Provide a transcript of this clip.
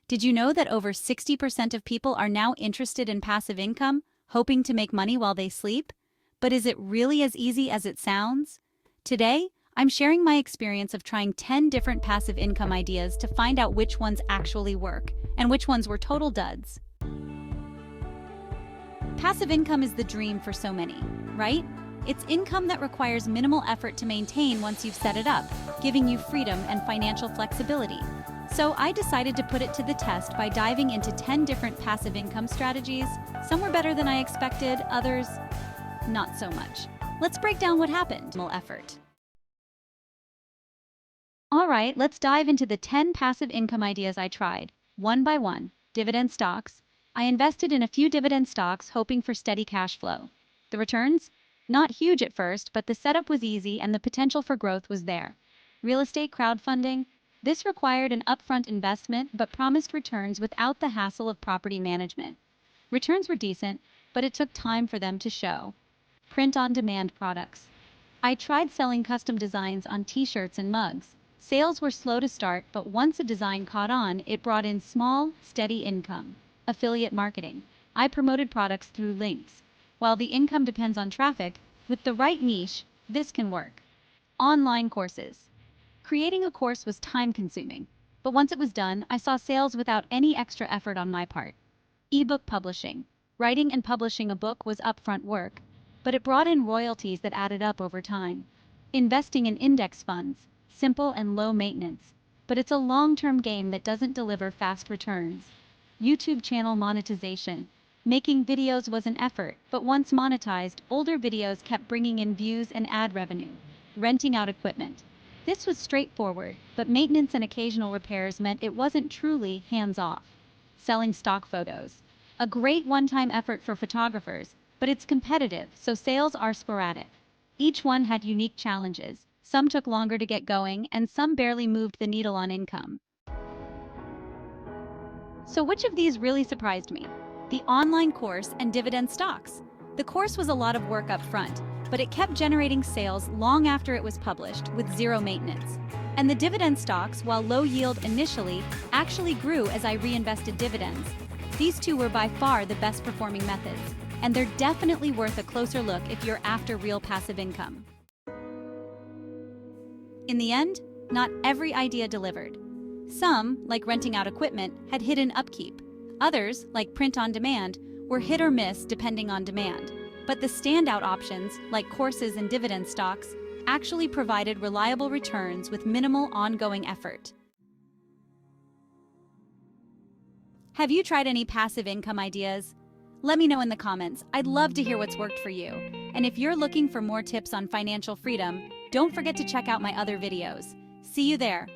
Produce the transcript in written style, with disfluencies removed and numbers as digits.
Did you know that over 60% of people are now interested in passive income, hoping to make money while they sleep? But is it really as easy as it sounds? Today, I'm sharing my experience of trying 10 different passive income ideas to find out which ones actually work and which ones were total duds. Passive income is the dream for so many, right? It's income that requires minimal effort to maintain once you've set it up, giving you freedom and financial flexibility. So I decided to put it to the test by diving into 10 different passive income strategies. Some were better than I expected, others not so much. Let's break down what happened. Minimal effort. All right, let's dive into the 10 passive income ideas I tried, one by one. Dividend stocks. I invested in a few dividend stocks hoping for steady cash flow. The returns? Not huge at first, but the setup was easy and the potential for growth was there. Real estate crowdfunding. This required an upfront investment but promised returns without the hassle of property management. Returns were decent, but it took time for them to show. Print-on-demand products. I tried selling custom designs on t-shirts and mugs. Sales were slow to start, but once a design caught on, it brought in small, steady income. Affiliate marketing. I promoted products through links. While the income depends on traffic, with the right niche, this can work. Online courses. Creating a course was time-consuming, but once it was done, I saw sales without any extra effort on my part. Ebook publishing. Writing and publishing a book was upfront work, but it brought in royalties that added up over time. Investing in index funds. Simple and low maintenance, but it's a long-term game that doesn't deliver fast returns. YouTube channel monetization. Making videos was an effort, but once monetized, older videos kept bringing in views and ad revenue. Renting out equipment. This was straightforward, but maintenance and occasional repairs meant it wasn't truly hands-off. Selling stock photos. A great one-time effort for photographers, but it's competitive, so sales are sporadic. Each one had unique challenges. Some took longer to get going, and some barely moved the needle on income. So which of these really surprised me? The online course and dividend stocks. The course was a lot of work up front, but it kept generating sales long after it was published with zero maintenance. And the dividend stocks, while low yield initially, actually grew as I reinvested dividends. These two were by far the best performing methods, and they're definitely worth a closer look if you're after real passive income. In the end, not every idea delivered. Some, like renting out equipment, had hidden upkeep. Others, like print on demand, were hit or miss depending on demand. But the standout options, like courses and dividend stocks, actually provided reliable returns with minimal ongoing effort. Have you tried any passive income ideas? Let me know in the comments. I'd love to hear what's worked for you. And if you're looking for more tips on financial freedom, don't forget to check out my other videos. See you there.